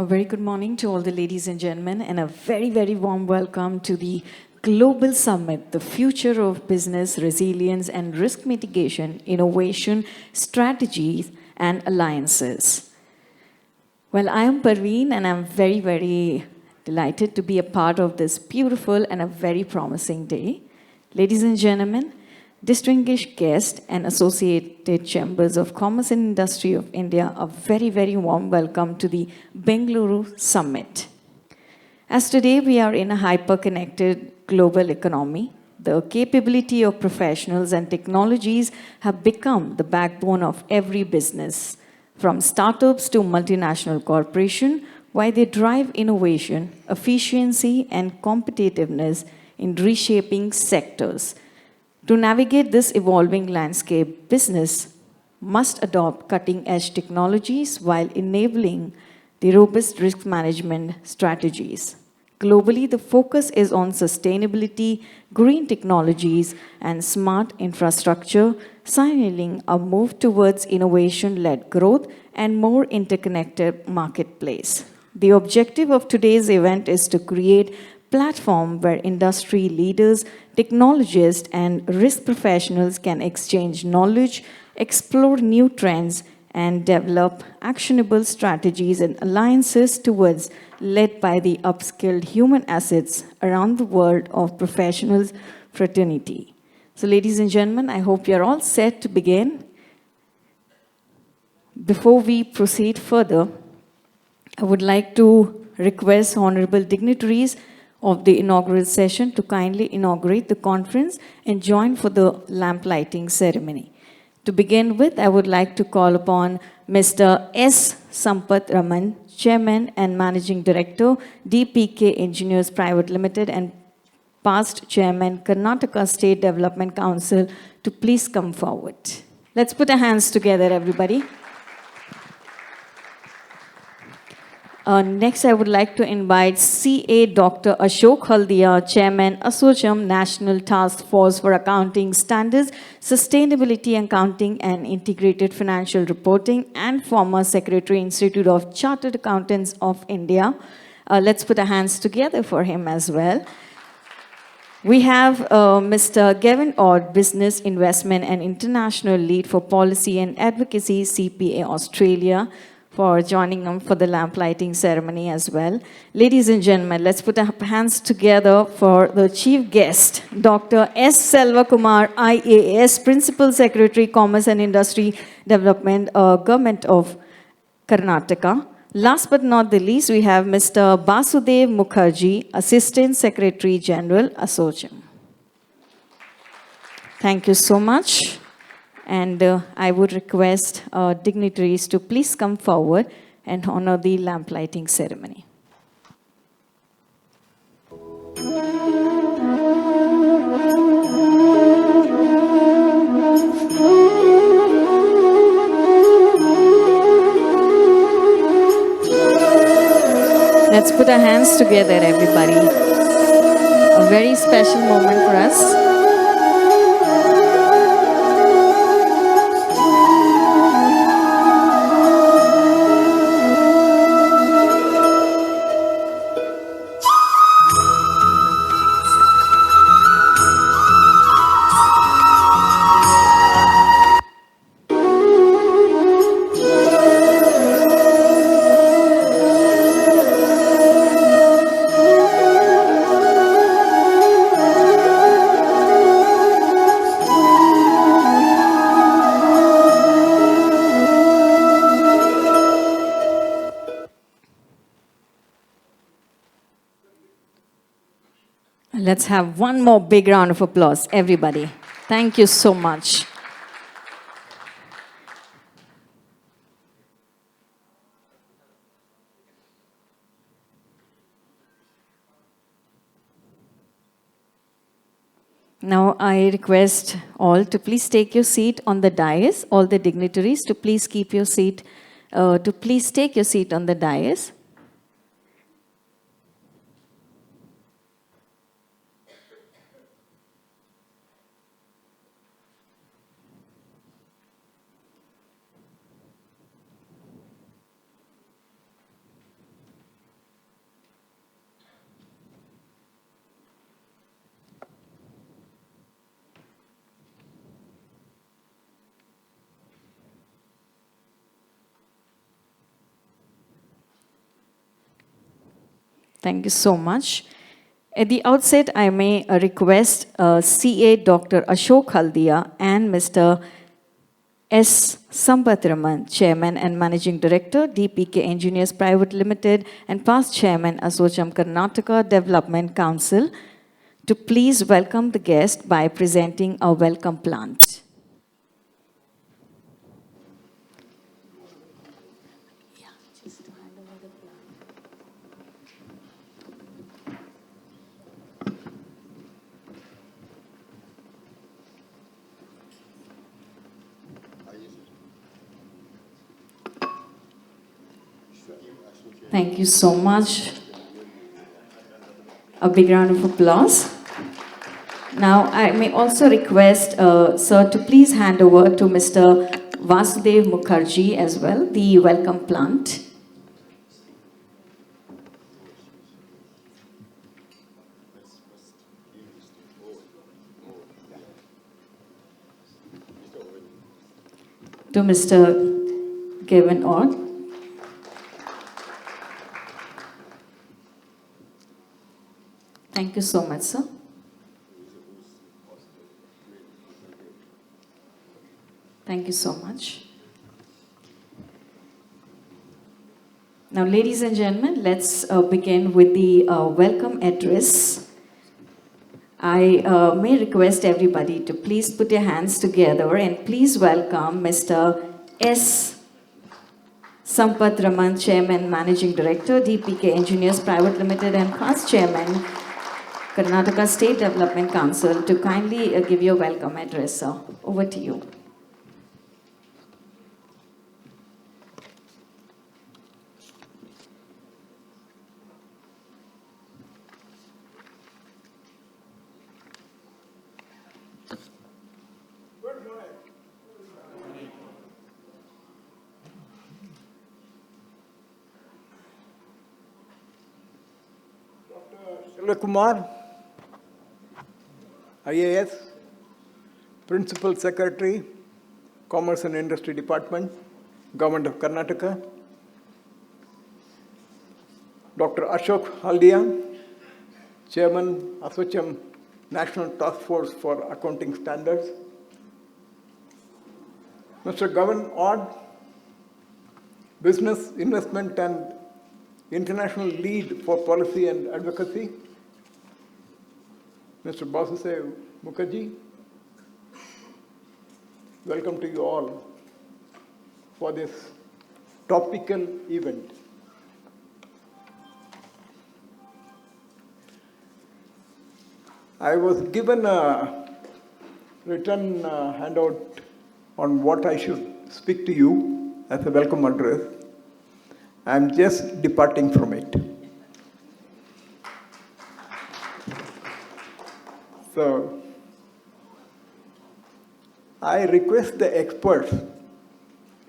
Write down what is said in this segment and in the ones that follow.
A very good morning to all the ladies and gentlemen, and a very, very warm welcome to the Global Summit, the future of business, resilience, and risk mitigation, innovation, strategies, and alliances. Well, I am Parveen, and I'm very, very delighted to be a part of this beautiful and a very promising day. Ladies and gentlemen, distinguished guests and associated chambers of commerce and industry of India, a very, very warm welcome to the Bengaluru Summit. As today we are in a hyper-connected global economy, the capability of professionals and technologies have become the backbone of every business, from startups to multinational corporations, while they drive innovation, efficiency, and competitiveness in reshaping sectors. To navigate this evolving landscape, business must adopt cutting-edge technologies while enabling the robust risk management strategies. Globally, the focus is on sustainability, green technologies, and smart infrastructure, signaling a move towards innovation-led growth and more interconnected marketplace. The objective of today's event is to create platform where industry leaders, technologists, and risk professionals can exchange knowledge, explore new trends, and develop actionable strategies and alliances towards led by the upskilled human assets around the world of professionals fraternity. So ladies and gentlemen, I hope you're all set to begin. Before we proceed further, I would like to request honorable dignitaries of the inaugural session to kindly inaugurate the conference and join for the lamp lighting ceremony. To begin with, I would like to call upon Mr. S. Sampath Raman, Chairman and Managing Director, DPK Engineers Private Limited, and past Chairman, Karnataka State Development Council, to please come forward. Let's put our hands together, everybody. Next, I would like to invite CA Dr. Ashok Haldia, Chairman, ASSOCHAM National Task Force for Accounting Standards, Sustainability Accounting and Integrated Financial Reporting, and former Secretary, Institute of Chartered Accountants of India. Let's put our hands together for him as well. We have Mr. Gavan, Business, Investment and International Lead for Policy and Advocacy, CPA Australia, for joining them for the lamp lighting ceremony as well. Ladies and gentlemen, let's put our hands together for the chief guest, Dr. S. Selvakumar, IAS, Principal Secretary, Commerce and Industry Development, Government of Karnataka. Last but not the least, we have Mr. Basudev Mukherjee, Assistant Secretary General, ASSOCHAM. Thank you so much. And I would request dignitaries to please come forward and honor the lamp lighting ceremony. Let's put our hands together, everybody. A very special moment for us. Let's have one more big round of applause, everybody. Thank you so much. Now I request all to please take your seat on the dais, all the dignitaries to please keep your seat, to please take your seat on the dais. Thank you so much. At the outset, I may request CA Dr. Ashok Haldia and Mr. S. Sampathraman, Chairman and Managing Director, DPK Engineers Private Limited, and past Chairman, Assocham Karnataka Development Council, to please welcome the guest by presenting a welcome plant. Thank you so much. A big round of applause. Now, I may also request, sir, to please hand over to Mr. Vasudev Mukherjee as well, the welcome plant. To Mr. Gavan Orr. Thank you so much, sir. Thank you so much. Now, ladies and gentlemen, let's begin with the welcome address. I may request everybody to please put your hands together and please welcome Mr. S. Sampathraman, Chairman, Managing Director, DPK Engineers Private Limited, and past Chairman, Karnataka State Development Council, to kindly give your welcome address, sir. Over to you. Selvakumar, IAS, Principal Secretary, Commerce and Industry Department, Government of Karnataka. Dr. Ashok Haldia, Chairman, Assocham National Task Force for Accounting Standards. Mr. Gavan Odd, Business, Investment and International Lead for Policy and Advocacy. Mr. Vasudev Mukherjee, welcome to you all for this topical event. I was given a written handout on what I should speak to you as a welcome address. I'm just departing from it. So, I request the experts,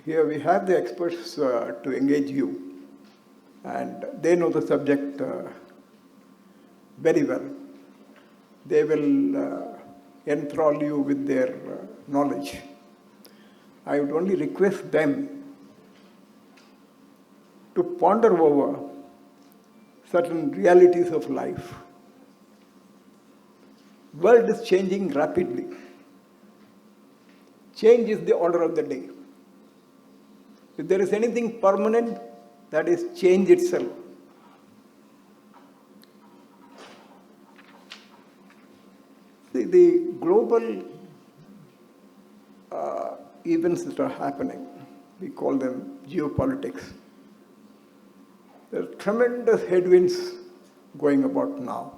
here we have the experts to engage you, and they know the subject very well. They will enthrall you with their knowledge. I would only request them to ponder over certain realities of life. World is changing rapidly. Change is the order of the day. If there is anything permanent, that is change itself. See, the global events that are happening, we call them geopolitics. There are tremendous headwinds going about now.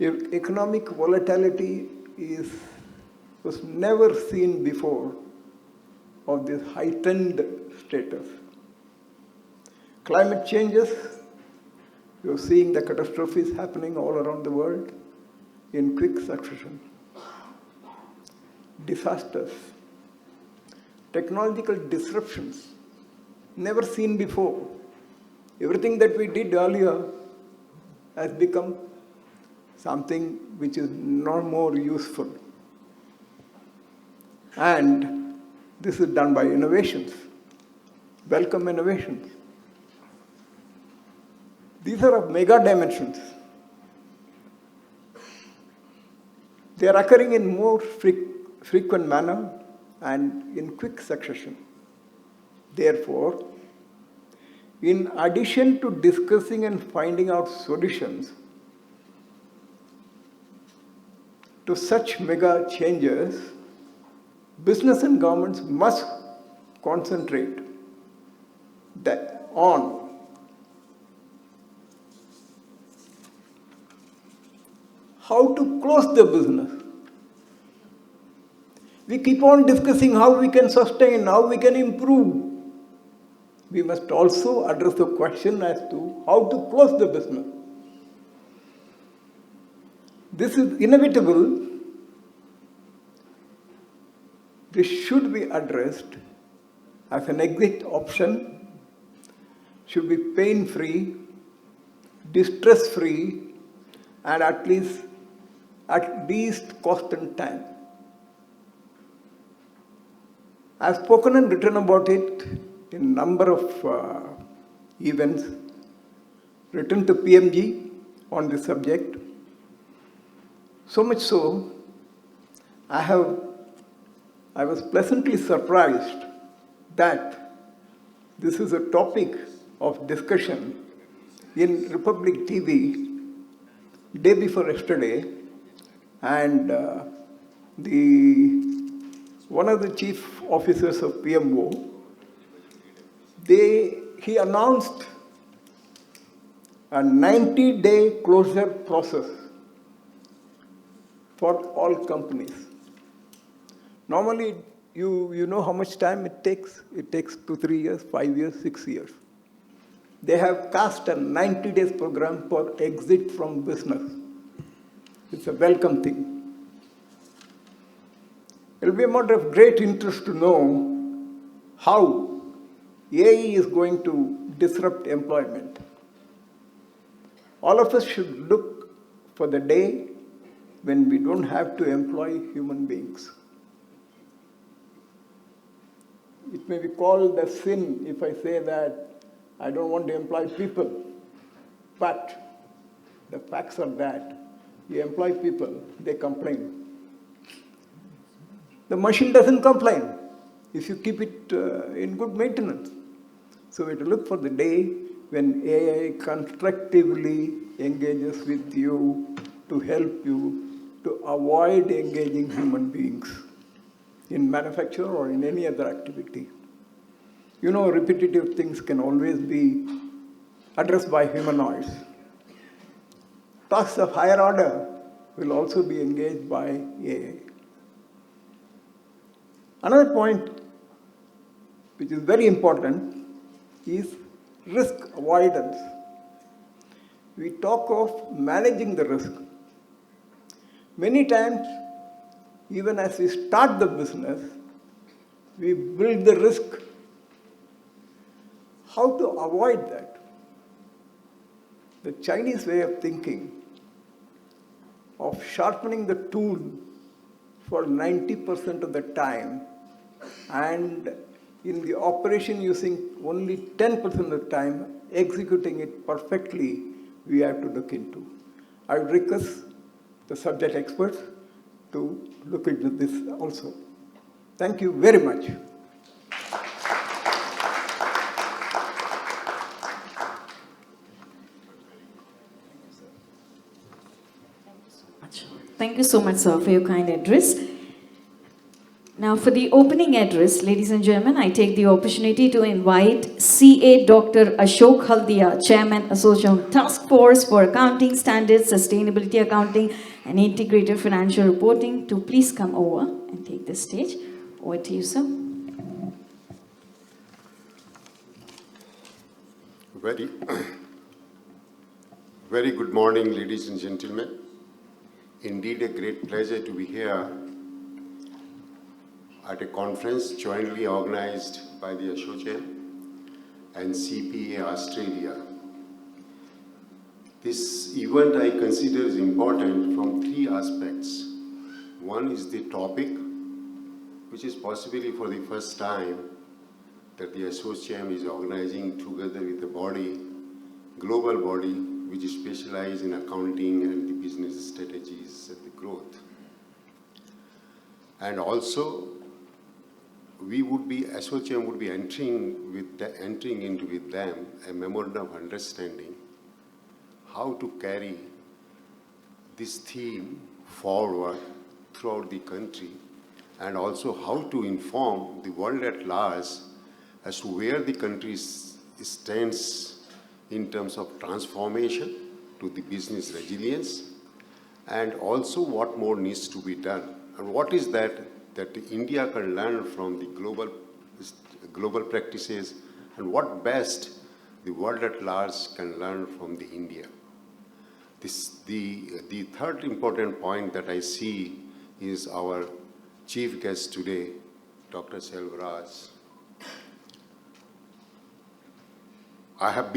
Economic volatility was never seen before of this heightened status. Climate changes, you're seeing the catastrophes happening all around the world in quick succession. Disasters, technological disruptions, never seen before. Everything that we did earlier has become something which is no more useful. And this is done by innovations. Welcome innovations. These are of mega dimensions. They are occurring in more frequent manner and in quick succession. Therefore, in addition to discussing and finding out solutions to such mega changes, business and governments must concentrate on how to close the business. We keep on discussing how we can sustain, how we can improve. We must also address the question as to how to close the business. This is inevitable. This should be addressed as an exit option, should be pain-free, distress-free, and at least cost and time. I have spoken and written about it in a number of events, written to PMG on this subject. So much so, I was pleasantly surprised that this is a topic of discussion in Republic TV day before yesterday, and one of the chief officers of PMO, he announced a 90-day closure process for all companies. Normally, you know how much time it takes? It takes 2, 3 years, 5 years, 6 years. They have cast a 90 days program for exit from business. It's a welcome thing. It will be a matter of great interest to know how AI is going to disrupt employment. All of us should look for the day when we don't have to employ human beings. It may be called a sin if I say that I don't want to employ people, but the facts are that you employ people, they complain. The machine doesn't complain if you keep it in good maintenance. So we have to look for the day when AI constructively engages with you to help you to avoid engaging human beings in manufacture or in any other activity. You know, repetitive things can always be addressed by humanoids. Tasks of higher order will also be engaged by AI. Another point which is very important is risk avoidance. We talk of managing the risk. Many times, even as we start the business, we build the risk. How to avoid that? The Chinese way of thinking of sharpening the tool for 90% of the time and in the operation using only 10% of the time, executing it perfectly, we have to look into. I would request the subject experts to look into this also. Thank you very much. Thank you so much, sir, for your kind address. Now, for the opening address, ladies and gentlemen, I take the opportunity to invite CA Dr. Ashok Haldia, Chairman, Association Task Force for Accounting Standards, Sustainability Accounting, and Integrated Financial Reporting, to please come over and take the stage. Over to you, sir. Very good morning, ladies and gentlemen. Indeed, a great pleasure to be here at a conference jointly organized by the Association and CPA Australia. This event I consider is important from 3 aspects. One is the topic, which is possibly for the first time that the Association is organizing together with the body global body which is specialized in accounting and the business strategies and the growth. And also, ASSOCHAM would be entering into with them a memorandum of understanding how to carry this theme forward throughout the country, and also how to inform the world at large as to where the country stands in terms of transformation to the business resilience, and also what more needs to be done, and what is that India can learn from the global practices, and what best the world at large can learn from the India. The third important point that I see is our chief guest today, Dr. Selvaraj. I have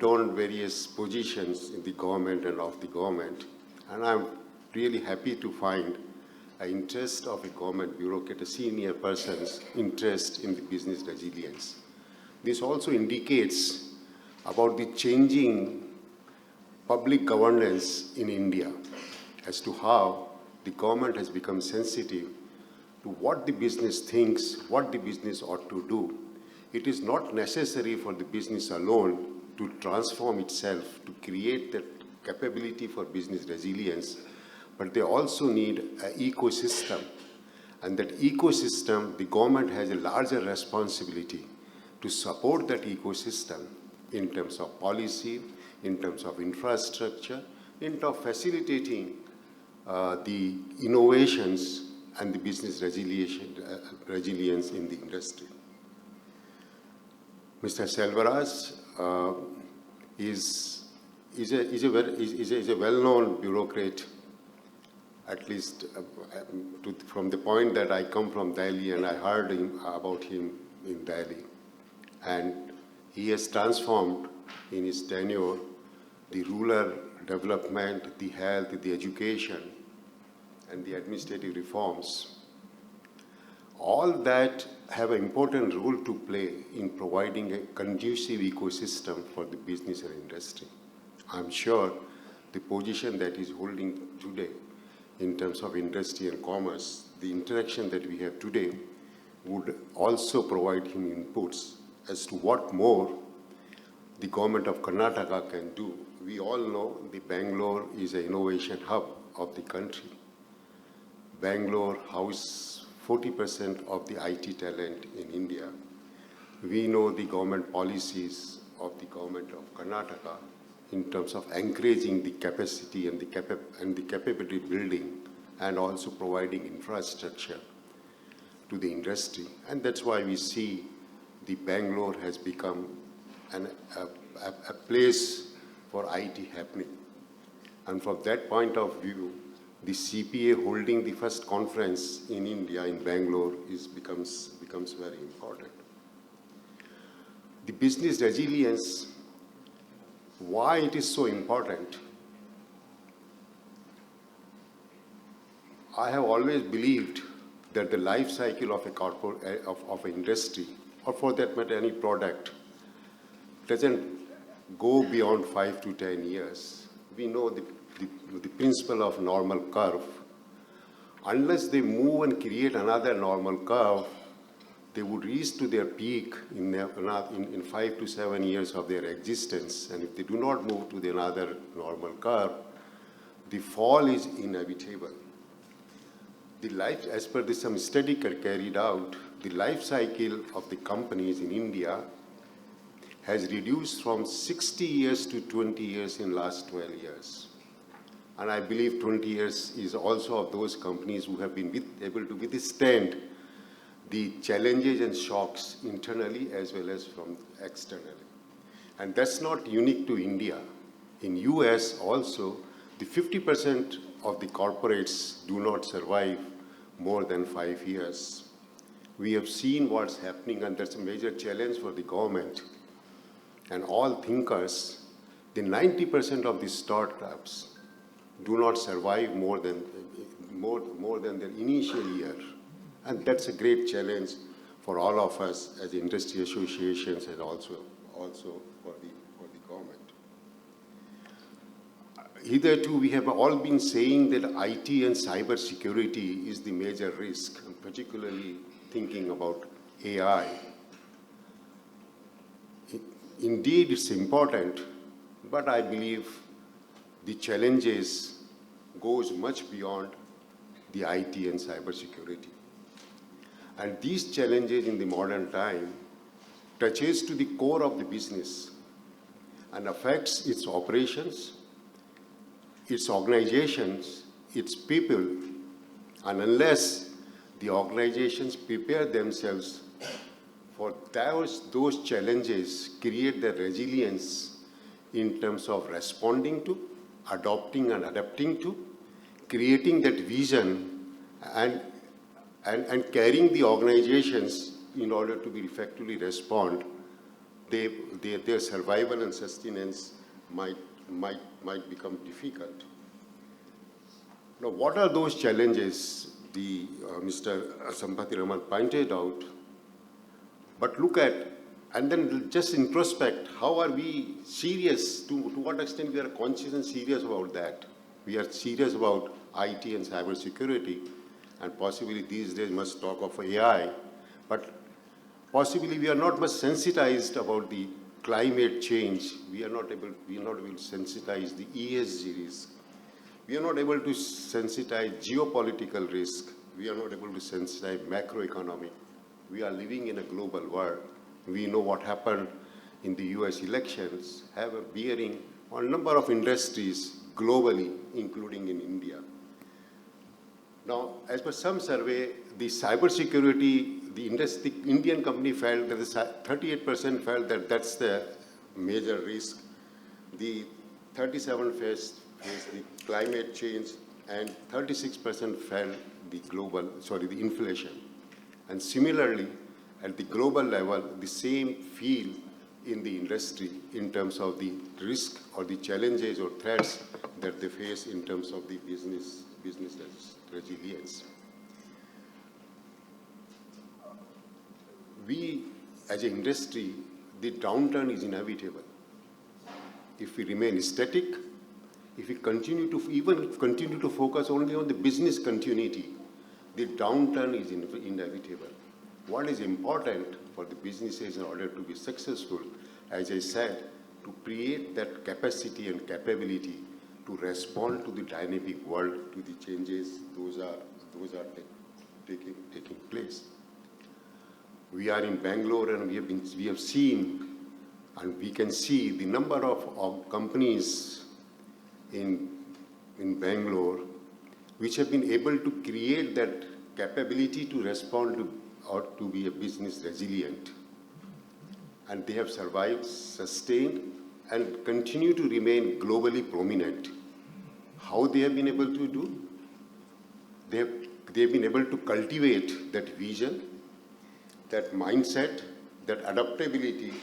done various positions in the government and of the government, and I'm really happy to find an interest of a government bureaucrat, a senior person's interest in the business resilience. This also indicates about the changing public governance in India as to how the government has become sensitive to what the business thinks, what the business ought to do. It is not necessary for the business alone to transform itself, to create that capability for business resilience, but they also need an ecosystem. And that ecosystem, the government has a larger responsibility to support that ecosystem in terms of policy, in terms of infrastructure, in terms of facilitating the innovations and the business resilience in the industry. Mr. Selvaraj is a well-known bureaucrat, at least from the point that I come from Delhi, and I heard about him in Delhi. And he has transformed in his tenure the rural development, the health, the education, and the administrative reforms. All that have an important role to play in providing a conducive ecosystem for the business and industry. I'm sure the position that he's holding today in terms of industry and commerce, the interaction that we have today, would also provide him inputs as to what more the government of Karnataka can do. We all know the Bangalore is an innovation hub of the country. Bangalore houses 40% of the IT talent in India. We know the government policies of the government of Karnataka in terms of encouraging the capacity and the capability building, and also providing infrastructure to the industry. And that's why we see the Bangalore has become a place for IT happening. And from that point of view, the CPA holding the first conference in India, in Bangalore, becomes very important. The business resilience, why it is so important? I have always believed that the life cycle of an industry, or for that matter any product, doesn't go beyond 5 to 10 years. We know the principle of normal curve. Unless they move and create another normal curve, they would reach to their peak in 5 to 7 years of their existence. And if they do not move to another normal curve, the fall is inevitable. As per some study carried out, the life cycle of the companies in India has reduced from 60 years to 20 years in last 12 years. And I believe 20 years is also of those companies who have been able to withstand the challenges and shocks internally as well as from externally. And that's not unique to India. In US also, the 50% of the corporates do not survive more than 5 years. We have seen what's happening, and that's a major challenge for the government and all thinkers. The 90% of the startups do not survive more than their initial year. And that's a great challenge for all of us as industry associations and also also for the government. Hitherto, we have all been saying that IT and cyber security is the major risk, and particularly thinking about AI. Indeed, it's important, but I believe the challenges goes much beyond the IT and cyber security. And these challenges in the modern time touches to the core of the business and affects its operations, its organizations, its people, and unless the organizations prepare themselves for those challenges, create the resilience in terms of responding to, adopting and adapting to, creating that vision and carrying the organizations in order to be effectively respond, their survival and sustenance might become difficult. Now, what are those challenges Mr. Sampati Raman pointed out? But look at, and then just introspect, how are we serious, to what extent we are conscious and serious about that? We are serious about IT and cyber security, and possibly these days must talk of AI, but possibly we are not much sensitized about the climate change. We are not able to sensitize the ESG risk. We are not able to sensitize geopolitical risk. We are not able to sensitize macroeconomic. We are living in a global world. We know what happened in the US elections have a bearing on a number of industries globally, including in India. Now, as per some survey, the cybersecurity, the Indian company felt that 38% felt that that's the major risk. The 37% faced the climate change, and 36% felt the inflation. And similarly, at the global level, the same feel in the industry in terms of the risk or the challenges or threats that they face in terms of the business resilience. We, as an industry, the downturn is inevitable. If we remain static, if we continue to focus only on the business continuity, the downturn is inevitable. What is important for the businesses in order to be successful, as I said, to create that capacity and capability to respond to the dynamic world, to the changes, those are taking place. We are in Bangalore, and we have seen, and we can see the number of companies in Bangalore which have been able to create that capability to respond to or to be a business resilient. And they have survived, sustained, and continue to remain globally prominent. How they have been able to do? They've been able to cultivate that vision, that mindset, that adaptability,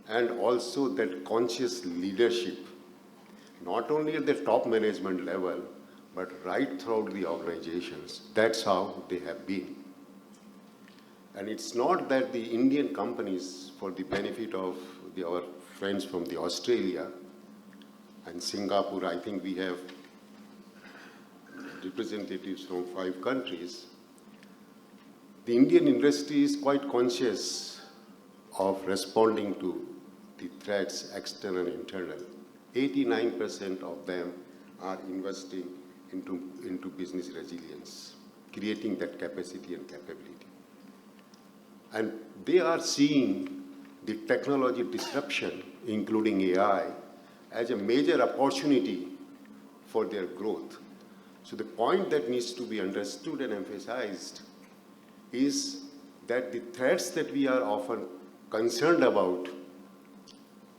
and also that conscious leadership, not only at the top management level, but right throughout the organizations. That's how they have been. And it's not that the Indian companies, for the benefit of our friends from the Australia and Singapore, I think we have representatives from 5 countries. The Indian industry is quite conscious of responding to the threats, external and internal. 89% of them are investing into business resilience, creating that capacity and capability. And they are seeing the technology disruption, including AI, as a major opportunity for their growth. So the point that needs to be understood and emphasized is that the threats that we are often concerned about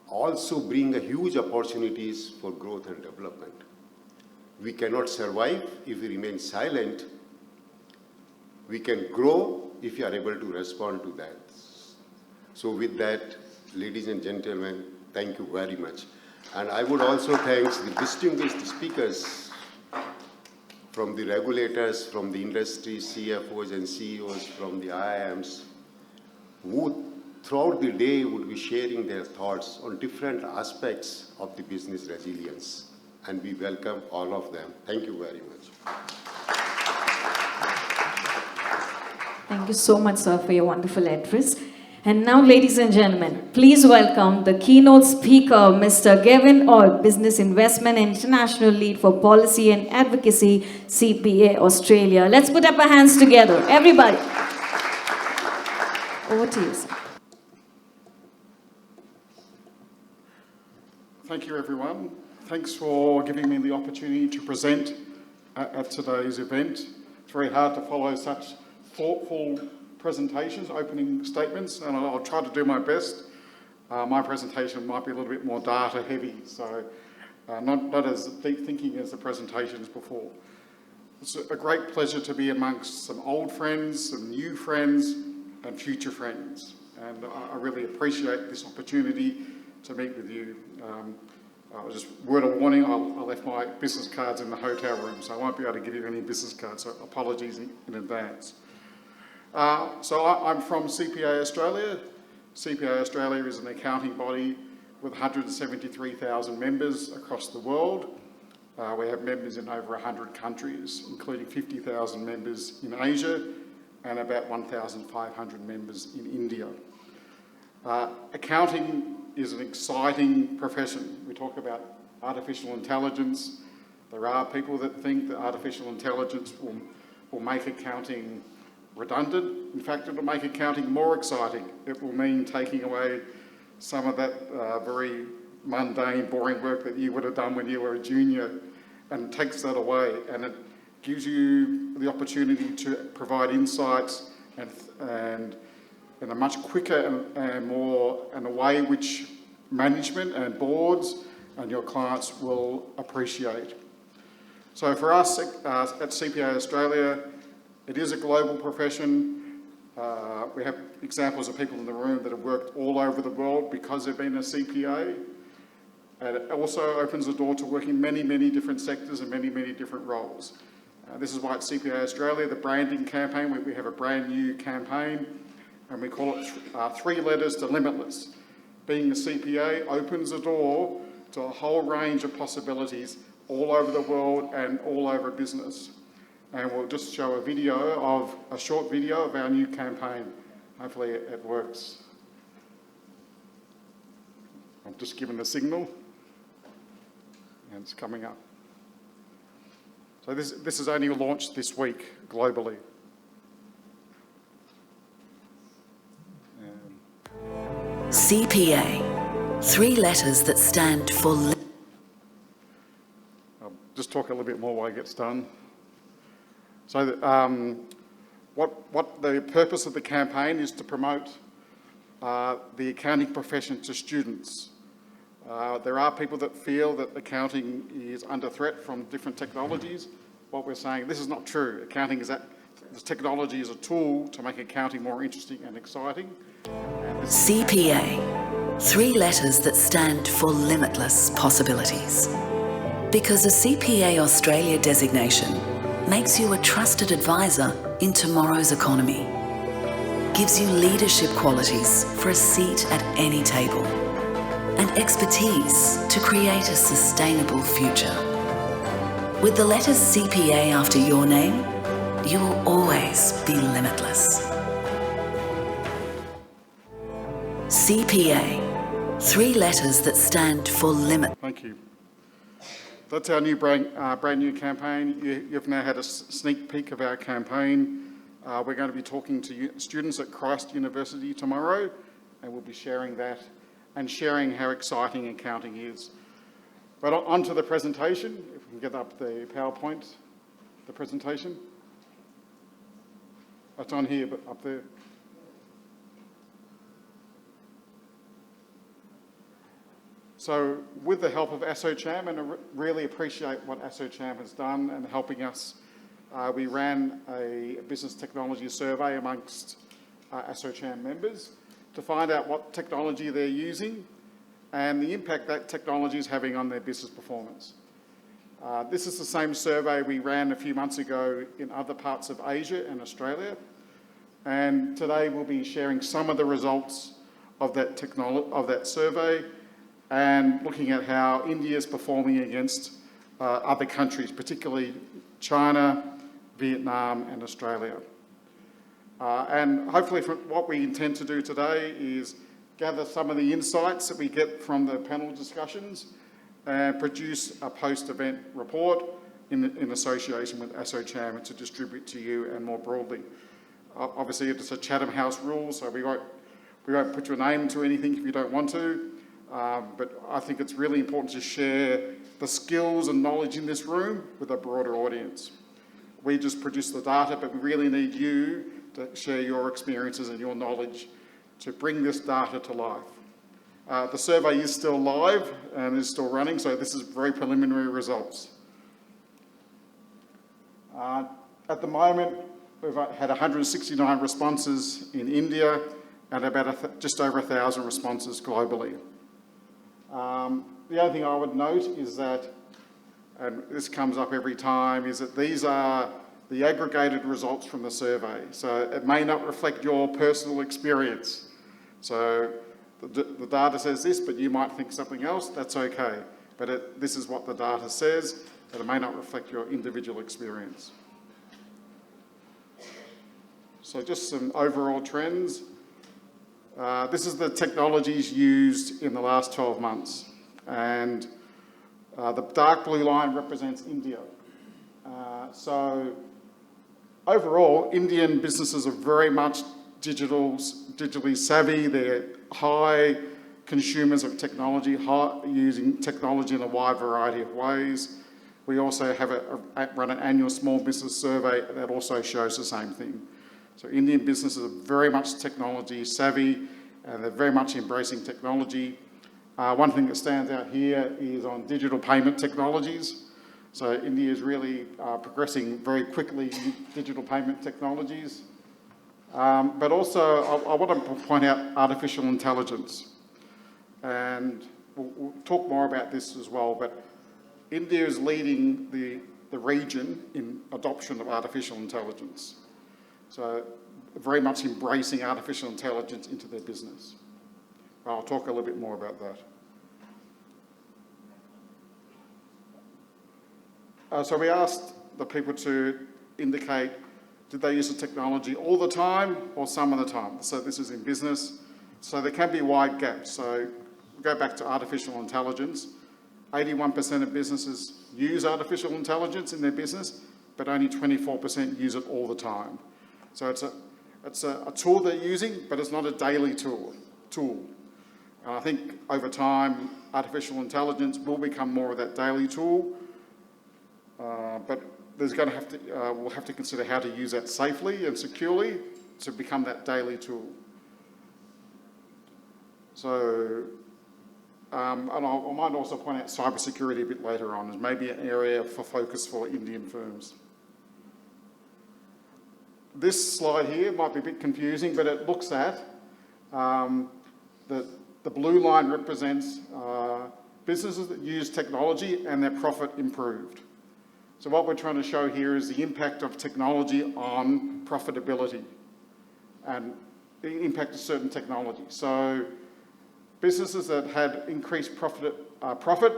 also bring a huge opportunities for growth and development. We cannot survive if we remain silent. We can grow if you are able to respond to that. So with that, ladies and gentlemen, thank you very much. And I would also thank the distinguished speakers from the regulators, from the industry, CFOs and CEOs, from the IIMs, who throughout the day would be sharing their thoughts on different aspects of the business resilience. And we welcome all of them. Thank you very much. Thank you so much, sir, for your wonderful address. And now, ladies and gentlemen, please welcome the keynote speaker, Mr. Gavan, Business Investment and International Lead for Policy and Advocacy, CPA Australia. Let's put up our hands together, everybody. Over to you, sir. Thank you, everyone. Thanks for giving me the opportunity to present at today's event. It's very hard to follow such thoughtful presentations, opening statements, and I'll try to do my best. My presentation might be a little bit more data heavy, so not as deep thinking as the presentations before. It's a great pleasure to be amongst some old friends, some new friends, and future friends. And I really appreciate this opportunity to meet with you. Just word of warning, I left my business cards in the hotel room, so I won't be able to give you any business cards, so apologies in advance. So I'm from CPA Australia. CPA Australia is an accounting body with 173,000 members across the world. We have members in over 100 countries, including 50,000 members in Asia and about 1,500 members in India. Accounting is an exciting profession. We talk about artificial intelligence. There are people that think that artificial intelligence will make accounting redundant. In fact, it will make accounting more exciting. It will mean taking away some of that very mundane, boring work that you would have done when you were a junior, and takes that away. And it gives you the opportunity to provide insights and in a much quicker and more in a way which management and boards and your clients will appreciate. So for us at CPA Australia, it is a global profession. We have examples of people in the room that have worked all over the world because they've been a CPA. And it also opens the door to work in many, many different sectors and many, many different roles. This is why at CPA Australia, the branding campaign, we have a brand new campaign, and we call it 3 letters to limitless. Being a CPA opens the door to a whole range of possibilities all over the world and all over business. And we'll just show a short video of our new campaign. Hopefully it works. I've just given the signal, and it's coming up. So this is only launched this week globally. CPA, 3 letters that stand for... I'll just talk a little bit more while it gets done. So what the purpose of the campaign is to promote the accounting profession to students. There are people that feel that accounting is under threat from different technologies. What we're saying, this is not true. Accounting is that this technology is a tool to make accounting more interesting and exciting. CPA, 3 letters that stand for limitless possibilities. Because a CPA Australia designation makes you a trusted advisor in tomorrow's economy, gives you leadership qualities for a seat at any table, and expertise to create a sustainable future. With the letters CPA after your name, you will always be limitless. CPA, 3 letters that stand for limit. Thank you. That's our new brand new campaign. You've now had a sneak peek of our campaign. We're going to be talking to students at Christ University tomorrow, and we'll be sharing that and sharing how exciting accounting is. But on to the presentation. If we can get up the PowerPoint, the presentation. It's on here, but up there. So with the help of ASSOCHAM, and I really appreciate what ASSOCHAM has done and helping us, we ran a business technology survey amongst ASSOCHAM members to find out what technology they're using and the impact that technology is having on their business performance. This is the same survey we ran a few months ago in other parts of Asia and Australia. And today we'll be sharing some of the results of that survey, and looking at how India is performing against other countries, particularly China, Vietnam and Australia. And hopefully what we intend to do today is gather some of the insights that we get from the panel discussions and produce a post-event report in association with ASSOCHAM to distribute to you and more broadly. Obviously it's a Chatham House rule, so we won't put your name to anything if you don't want to, but I think it's really important to share the skills and knowledge in this room with a broader audience. We just produce the data, but we really need you to share your experiences and your knowledge to bring this data to life. The survey is still live and is still running, so this is very preliminary results. At the moment, we've had 169 responses in India and about just over 1,000 responses globally. The only thing I would note is that, and this comes up every time, is that these are the aggregated results from the survey. So it may not reflect your personal experience. So the data says this, but you might think something else, that's okay. But this is what the data says, but it may not reflect your individual experience. So just some overall trends. This is the technologies used in the last 12 months. And the dark blue line represents India. So overall, Indian businesses are very much digitally savvy. They're high consumers of technology, using technology in a wide variety of ways. We also have run an annual small business survey that also shows the same thing. So Indian businesses are very much technology savvy and they're very much embracing technology. One thing that stands out here is on digital payment technologies. So India is really progressing very quickly in digital payment technologies. But also, I want to point out artificial intelligence. And we'll talk more about this as well, but India is leading the region in adoption of artificial intelligence. So very much embracing artificial intelligence into their business. I'll talk a little bit more about that. So we asked the people to indicate, did they use the technology all the time or some of the time? So this is in business. So there can be wide gaps. So we go back to artificial intelligence. 81% of businesses use artificial intelligence in their business, but only 24% use it all the time. So it's a tool they're using, but it's not a daily tool. And I think over time, artificial intelligence will become more of that daily tool, but we'll have to consider how to use that safely and securely to become that daily tool. So, and I might also point out cybersecurity a bit later on as maybe an area for focus for Indian firms. This slide here might be a bit confusing, but it looks at the blue line represents businesses that use technology and their profit improved. So what we're trying to show here is the impact of technology on profitability and the impact of certain technology. So businesses that had increased profit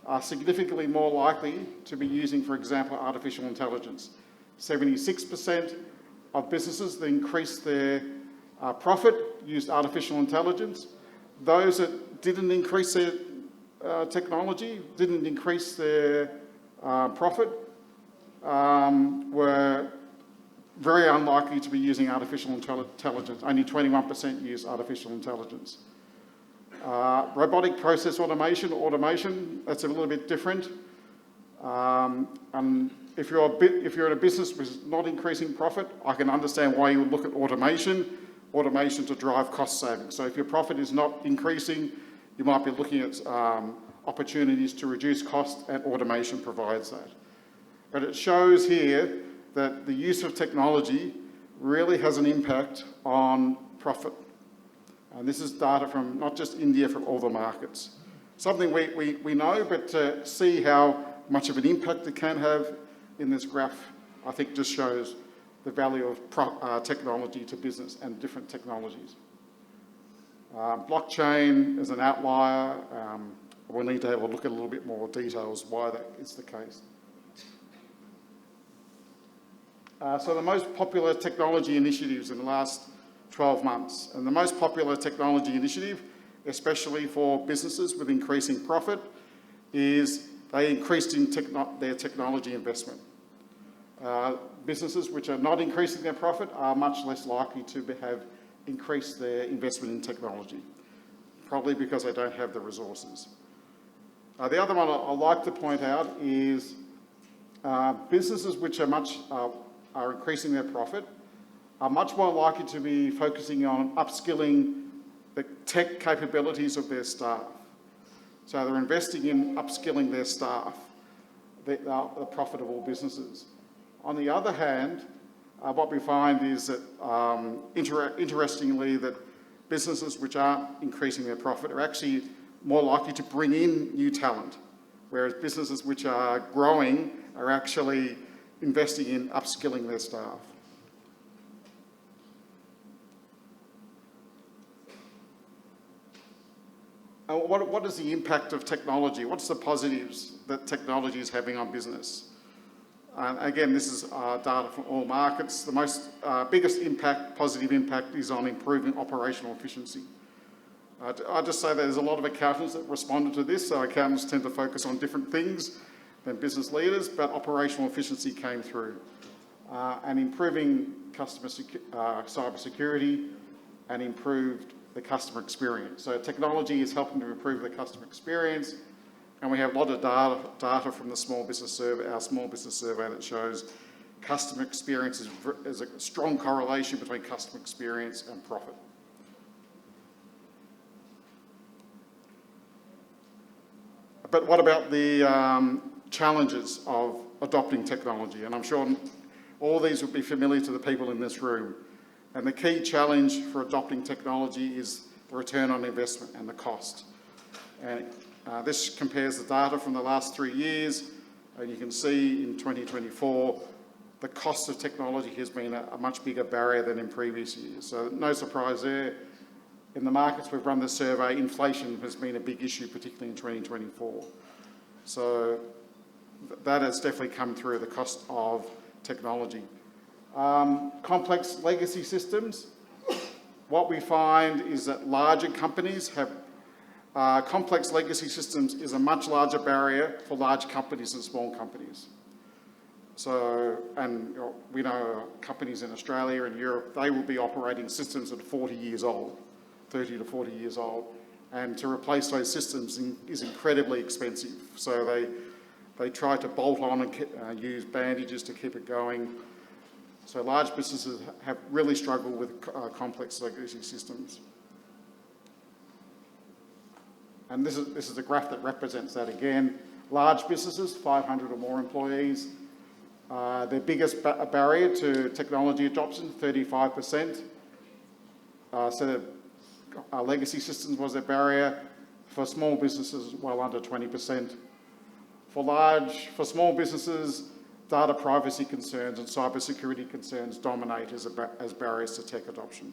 are significantly more likely to be using, for example, artificial intelligence. 76% of businesses that increased their profit used artificial intelligence. Those that didn't increase their technology, didn't increase their profit, were very unlikely to be using artificial intelligence. Only 21% use artificial intelligence. Robotic process automation, that's a little bit different. And if you're in a business which is not increasing profit, I can understand why you would look at automation to drive cost savings. So if your profit is not increasing, you might be looking at opportunities to reduce cost, and automation provides that. But it shows here that the use of technology really has an impact on profit. And this is data from not just India, from all the markets. Something we know, but to see how much of an impact it can have in this graph, I think just shows the value of technology to business and different technologies. Blockchain is an outlier. We'll need to have a look at a little bit more details why that is the case. So the most popular technology initiatives in the last 12 months, and the most popular technology initiative, especially for businesses with increasing profit, is they increased in their technology investment. Businesses which are not increasing their profit are much less likely to have increased their investment in technology, probably because they don't have the resources. The other one I'd like to point out is businesses which are increasing their profit are much more likely to be focusing on upskilling the tech capabilities of their staff. So they're investing in upskilling their staff. They are profitable businesses. On the other hand, what we find is that, interestingly, that businesses which aren't increasing their profit are actually more likely to bring in new talent, whereas businesses which are growing are actually investing in upskilling their staff. What is the impact of technology? What's the positives that technology is having on business? Again, this is data from all markets. The biggest positive impact is on improving operational efficiency. I just say that there's a lot of accountants that responded to this, so accountants tend to focus on different things than business leaders, but operational efficiency came through. And improving cyber security and improved the customer experience. So technology is helping to improve the customer experience, and we have a lot of data from the small business survey, our small business survey, that shows customer experience is a strong correlation between customer experience and profit. But what about the challenges of adopting technology? And I'm sure all these would be familiar to the people in this room. And the key challenge for adopting technology is the return on investment and the cost. And this compares the data from the last 3 years, and you can see in 2024, the cost of technology has been a much bigger barrier than in previous years. So no surprise there. In the markets we've run the survey, inflation has been a big issue, particularly in 2024. So that has definitely come through the cost of technology. Complex legacy systems. What we find is that larger companies have complex legacy systems is a much larger barrier for large companies than small companies. So, and we know companies in Australia and Europe, they will be operating systems that are 40 years old, 30 to 40 years old, and to replace those systems is incredibly expensive. So they try to bolt on and use bandages to keep it going. So large businesses have really struggled with complex legacy systems. And this is a graph that represents that again. Large businesses, 500 or more employees, their biggest barrier to technology adoption, 35%. So legacy systems was their barrier. For small businesses, well under 20%. For small businesses, data privacy concerns and cybersecurity concerns dominate as barriers to tech adoption.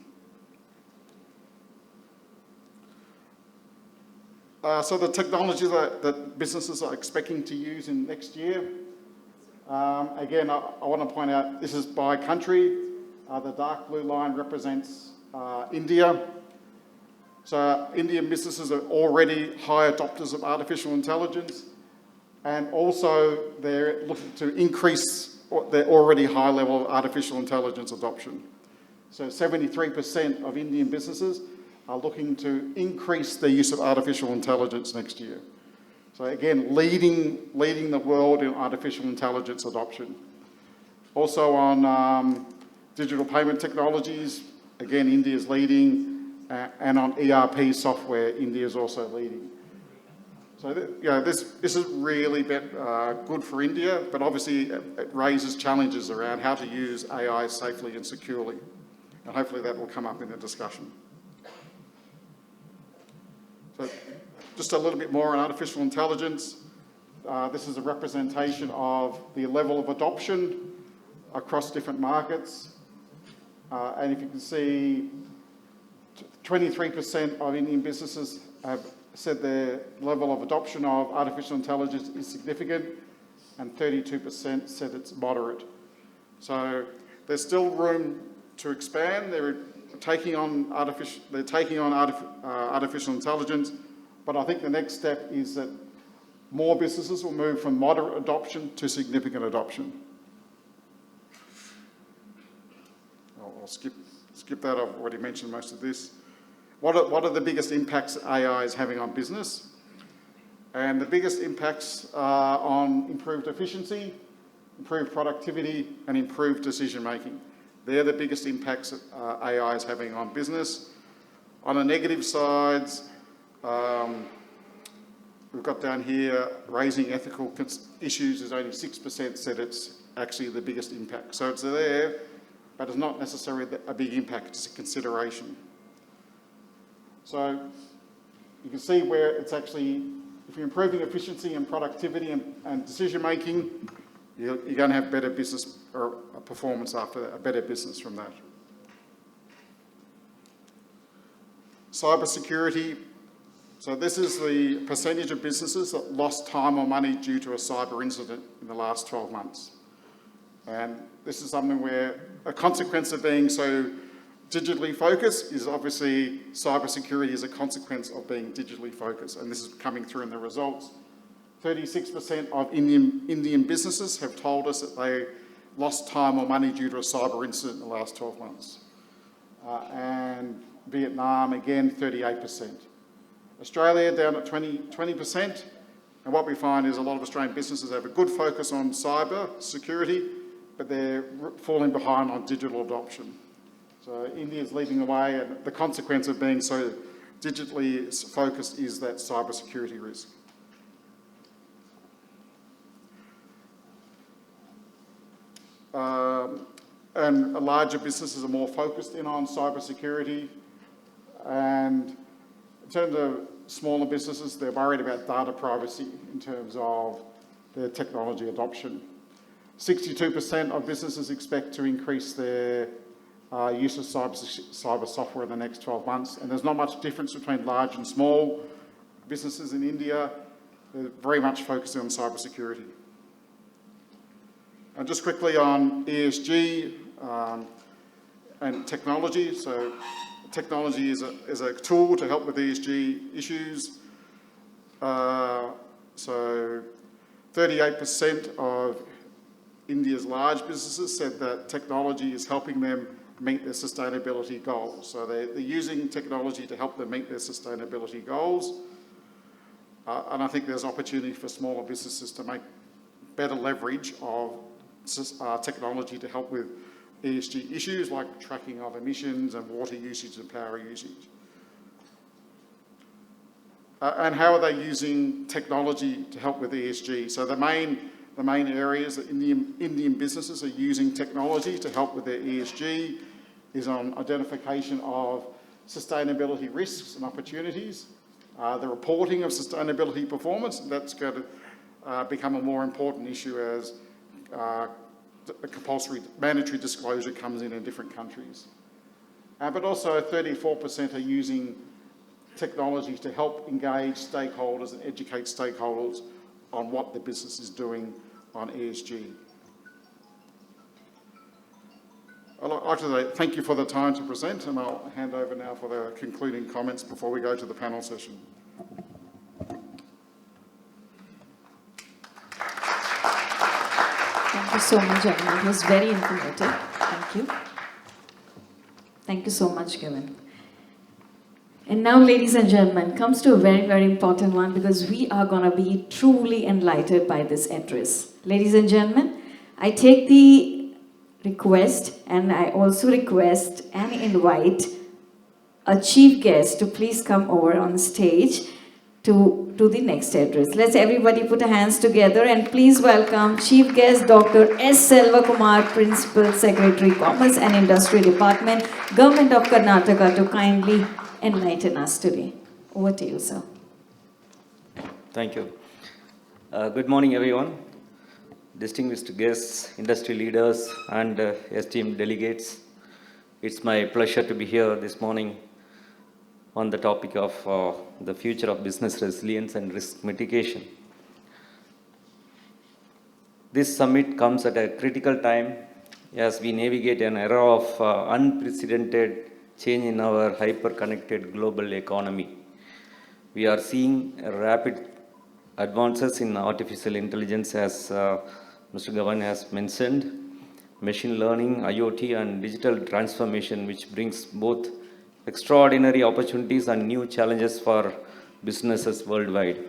So the technologies that businesses are expecting to use in next year, again, I want to point out this is by country. The dark blue line represents India. So Indian businesses are already high adopters of artificial intelligence, and also they're looking to increase their already high level of artificial intelligence adoption. So 73% of Indian businesses are looking to increase their use of artificial intelligence next year. So again, leading the world in artificial intelligence adoption. Also on digital payment technologies, again, India is leading, and on ERP software, India is also leading. So this is really good for India, but obviously it raises challenges around how to use AI safely and securely. And hopefully that will come up in the discussion. So just a little bit more on artificial intelligence. This is a representation of the level of adoption across different markets. And if you can see, 23% of Indian businesses have said their level of adoption of artificial intelligence is significant, and 32% said it's moderate. So there's still room to expand. They're taking on artificial intelligence, but I think the next step is that more businesses will move from moderate adoption to significant adoption. I'll skip that. I've already mentioned most of this. What are the biggest impacts AI is having on business? And the biggest impacts are on improved efficiency, improved productivity, and improved decision making. They're the biggest impacts that AI is having on business. On the negative sides, we've got down here raising ethical issues is only 6% said it's actually the biggest impact. So it's there, but it's not necessarily a big impact, it's a consideration. So you can see where it's actually, if you're improving efficiency and productivity and decision making, you're going to have better business or a performance after that, a better business from that. Cybersecurity. So this is the percentage of businesses that lost time or money due to a cyber incident in the last 12 months. And this is something where a consequence of being so digitally focused is obviously cybersecurity is a consequence of being digitally focused, and this is coming through in the results. 36% of Indian businesses have told us that they lost time or money due to a cyber incident in the last 12 months. And Vietnam, again, 38%. Australia down at 20%, and what we find is a lot of Australian businesses have a good focus on cyber security, but they're falling behind on digital adoption. So India's leading the way, and the consequence of being so digitally focused is that cybersecurity risk. And larger businesses are more focused in on cybersecurity, and in terms of smaller businesses, they're worried about data privacy in terms of their technology adoption. 62% of businesses expect to increase their use of cyber software in the next 12 months, and there's not much difference between large and small businesses in India. They're very much focused on cybersecurity. And just quickly on ESG and technology. So technology is a tool to help with ESG issues. So 38% of India's large businesses said that technology is helping them meet their sustainability goals. So they're using technology to help them meet their sustainability goals. And I think there's opportunity for smaller businesses to make better leverage of technology to help with ESG issues like tracking of emissions and water usage and power usage. And how are they using technology to help with ESG? So the main areas that Indian businesses are using technology to help with their ESG is on identification of sustainability risks and opportunities, the reporting of sustainability performance. That's going to become a more important issue as a compulsory mandatory disclosure comes in different countries. But also 34% are using technology to help engage stakeholders and educate stakeholders on what the business is doing on ESG. I'd like to say thank you for the time to present, and I'll hand over now for the concluding comments before we go to the panel session. Thank you so much, Gavan. It was very informative. Thank you. Thank you so much, Gavan. And now, ladies and gentlemen, comes to a very, very important one because we are going to be truly enlightened by this address. Ladies and gentlemen, I take the request and I also request and invite a chief guest to please come over on stage to the next address. Let's everybody put our hands together and please welcome Chief Guest Dr. S. Selvakumar, Principal Secretary, Commerce and Industry Department, Government of Karnataka, to kindly enlighten us today. Over to you, sir. Thank you. Good morning, everyone. Distinguished guests, industry leaders, and esteemed delegates. It's my pleasure to be here this morning on the topic of the future of business resilience and risk mitigation. This summit comes at a critical time as we navigate an era of unprecedented change in our hyper-connected global economy. We are seeing rapid advances in artificial intelligence, as Mr. Gavan has mentioned, machine learning, IoT, and digital transformation, which brings both extraordinary opportunities and new challenges for businesses worldwide.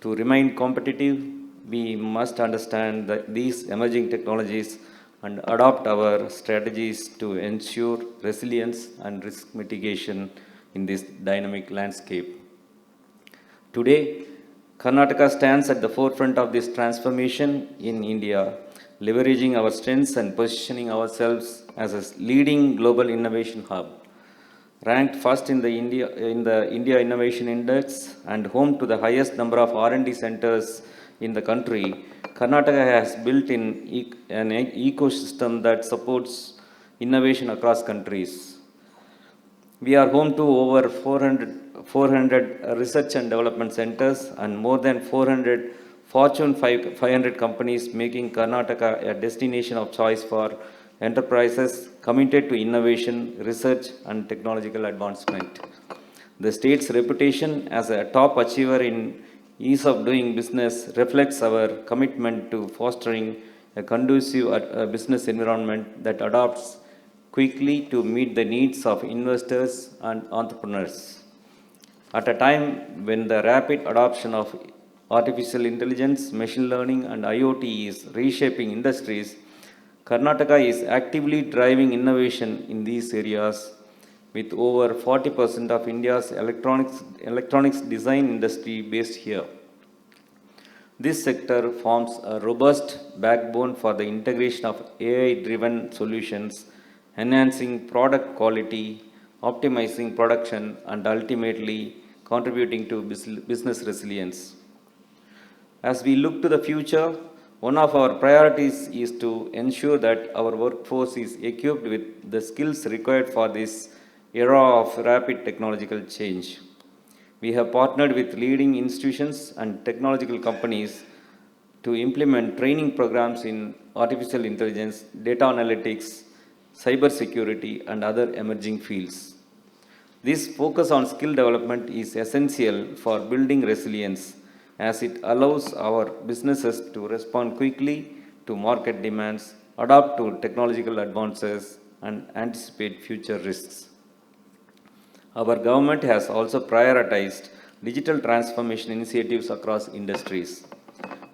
To remain competitive, we must understand that these emerging technologies and adopt our strategies to ensure resilience and risk mitigation in this dynamic landscape. Today, Karnataka stands at the forefront of this transformation in India, leveraging our strengths and positioning ourselves as a leading global innovation hub. Ranked first in the India Innovation Index and home to the highest number of R&D centers in the country, Karnataka has built in an ecosystem that supports innovation across countries. We are home to over 400 research and development centers and more than 400 Fortune 500 companies, making Karnataka a destination of choice for enterprises committed to innovation, research, and technological advancement. The state's reputation as a top achiever in ease of doing business reflects our commitment to fostering a conducive business environment that adapts quickly to meet the needs of investors and entrepreneurs. At a time when the rapid adoption of artificial intelligence, machine learning, and IoT is reshaping industries, Karnataka is actively driving innovation in these areas, with over 40% of India's electronics design industry based here. This sector forms a robust backbone for the integration of AI-driven solutions, enhancing product quality, optimizing production, and ultimately contributing to business resilience. As we look to the future, one of our priorities is to ensure that our workforce is equipped with the skills required for this era of rapid technological change. We have partnered with leading institutions and technological companies to implement training programs in artificial intelligence, data analytics, cybersecurity, and other emerging fields. This focus on skill development is essential for building resilience, as it allows our businesses to respond quickly to market demands, adapt to technological advances, and anticipate future risks. Our government has also prioritized digital transformation initiatives across industries.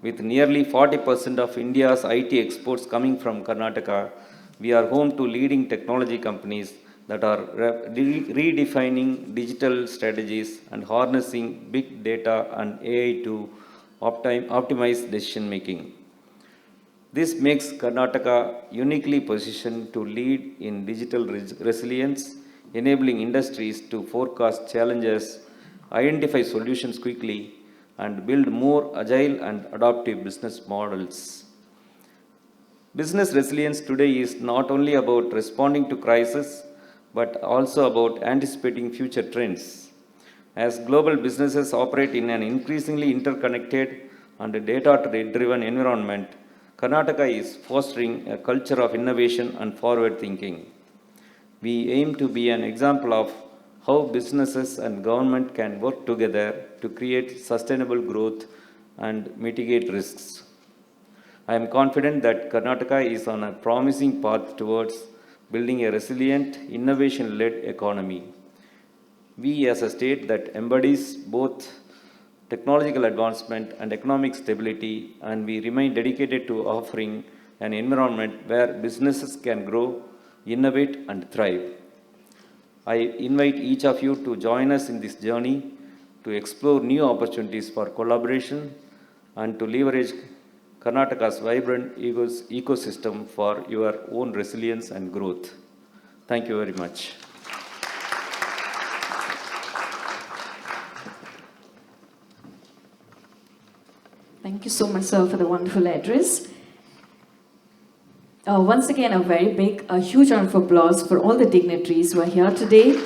With nearly 40% of India's IT exports coming from Karnataka, we are home to leading technology companies that are redefining digital strategies and harnessing big data and AI to optimize decision making. This makes Karnataka uniquely positioned to lead in digital resilience, enabling industries to forecast challenges, identify solutions quickly, and build more agile and adaptive business models. Business resilience today is not only about responding to crises, but also about anticipating future trends. As global businesses operate in an increasingly interconnected and data-driven environment, Karnataka is fostering a culture of innovation and forward thinking. We aim to be an example of how businesses and government can work together to create sustainable growth and mitigate risks. I am confident that Karnataka is on a promising path towards building a resilient, innovation-led economy. We, as a state that embodies both technological advancement and economic stability, and we remain dedicated to offering an environment where businesses can grow, innovate, and thrive. I invite each of you to join us in this journey to explore new opportunities for collaboration and to leverage Karnataka's vibrant ecosystem for your own resilience and growth. Thank you very much. Thank you so much, sir, for the wonderful address. Once again, a huge round of applause for all the dignitaries who are here today.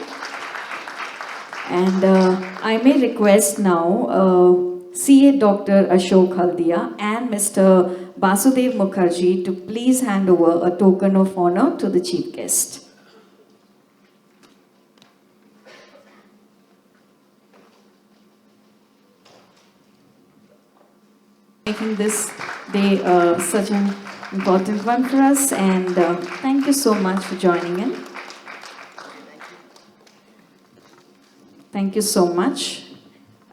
And I may request now CA Dr. Ashok Haldia and Mr. Basudev Mukherjee to please hand over a token of honor to the chief guest. Making this day such an important one for us, and thank you so much for joining in. Thank you so much.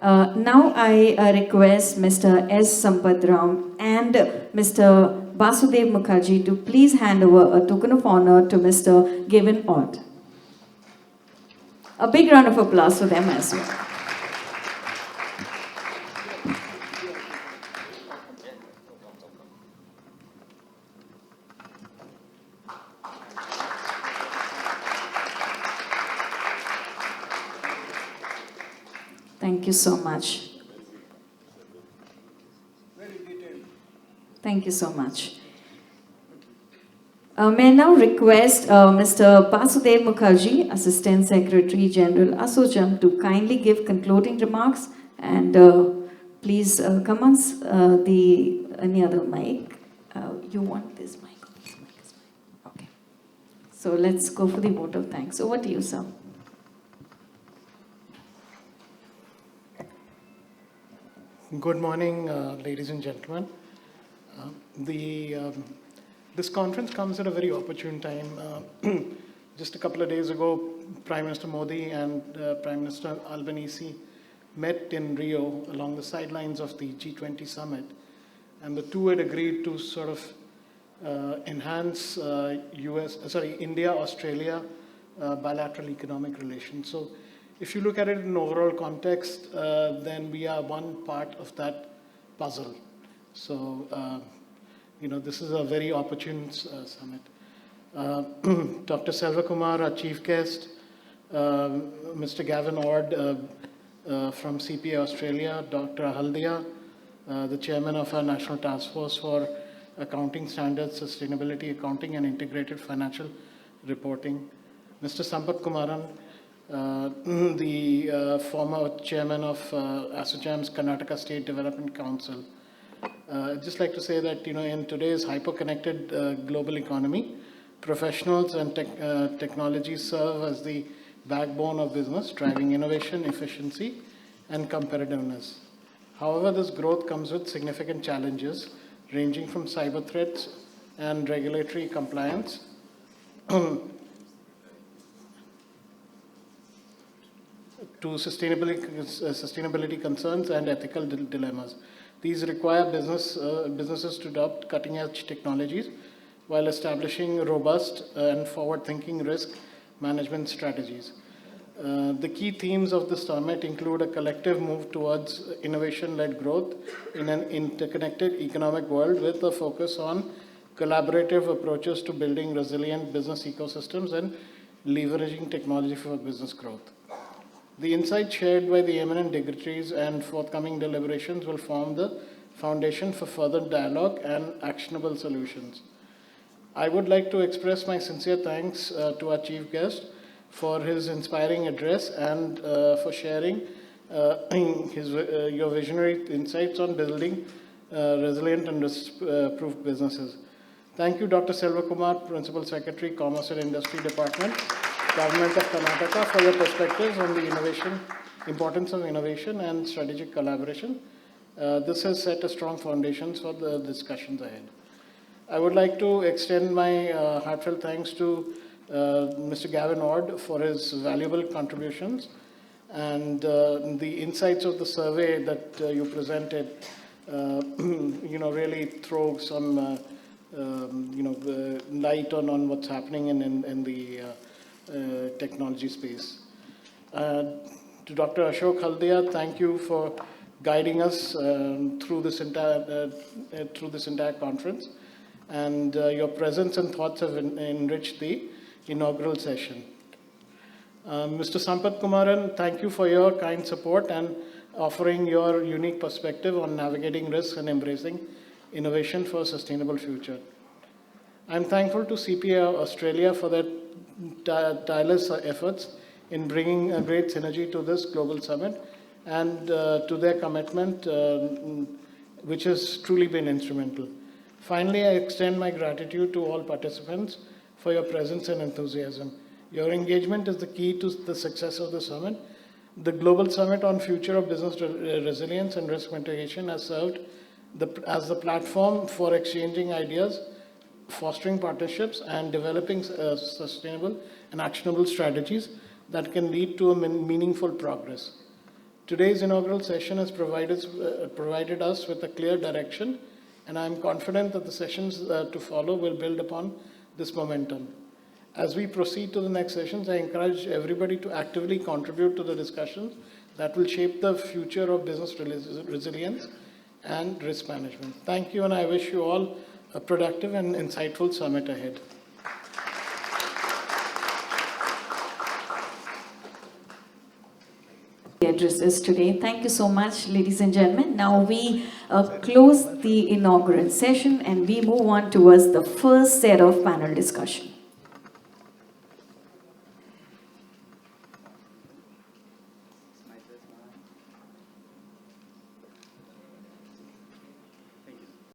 Now I request Mr. S. Sampathram and Mr. Basudev Mukherjee to please hand over a token of honor to Mr. Gavan. A big round of applause for them as well. Thank you so much. Thank you so much. May I now request Mr. Basudev Mukherjee, Assistant Secretary General, ASSOCHAM, to kindly give concluding remarks, and please come on any other mic. You want this mic? This mic is mine. Okay. So let's go for the vote of thanks. Over to you, sir. Good morning, ladies and gentlemen. This conference comes at a very opportune time. Just a couple of days ago, Prime Minister Modi and Prime Minister Albanese met in Rio along the sidelines of the G20 summit, and the two had agreed to sort of enhance India-Australia bilateral economic relations. So if you look at it in an overall context, then we are one part of that puzzle. So, this is a very opportune summit. Dr. Selvakumar, our chief guest, Mr. Gavan from CPA Australia, Dr. Haldia, the chairman of our National Task Force for Accounting Standards, Sustainability Accounting and Integrated Financial Reporting, Mr. Sampath the former chairman of ASSOCHAM's Karnataka State Development Council. I'd just like to say that, in today's hyper-connected global economy, professionals and technology serve as the backbone of business, driving innovation, efficiency, and competitiveness. However, this growth comes with significant challenges, ranging from cyber threats and regulatory compliance to sustainability concerns and ethical dilemmas. These require businesses to adopt cutting-edge technologies while establishing robust and forward-thinking risk management strategies. The key themes of the summit include a collective move towards innovation-led growth in an interconnected economic world with a focus on collaborative approaches to building resilient business ecosystems and leveraging technology for business growth. The insights shared by the eminent dignitaries and forthcoming deliberations will form the foundation for further dialogue and actionable solutions. I would like to express my sincere thanks to our chief guest for his inspiring address and for sharing your visionary insights on building resilient and risk-proof businesses. Thank you, Dr. Selvakumar, Principal Secretary, Commerce and Industry Department, Government of Karnataka, for your perspectives on the importance of innovation and strategic collaboration. This has set a strong foundation for the discussions ahead. I would like to extend my heartfelt thanks to Mr. Gavan Ord for his valuable contributions and the insights of the survey that you presented. Really throw some light on what's happening in the technology space. To Dr. Ashok Haldia, thank you for guiding us through this entire conference, and your presence and thoughts have enriched the inaugural session. Mr. Sampath Kumaran, thank you for your kind support and offering your unique perspective on navigating risks and embracing innovation for a sustainable future. I'm thankful to CPA Australia for their tireless efforts in bringing a great synergy to this global summit and to their commitment, which has truly been instrumental. Finally, I extend my gratitude to all participants for your presence and enthusiasm. Your engagement is the key to the success of the summit. The Global Summit on Future of Business Resilience and Risk Mitigation has served as the platform for exchanging ideas, fostering partnerships, and developing sustainable and actionable strategies that can lead to a meaningful progress. Today's inaugural session has provided us with a clear direction, and I am confident that the sessions to follow will build upon this momentum. As we proceed to the next sessions, I encourage everybody to actively contribute to the discussions that will shape the future of business resilience and risk management. Thank you, and I wish you all a productive and insightful summit ahead. Addresses today. Thank you so much, ladies and gentlemen. Now we close the inaugural session and we move on towards the first set of panel discussion.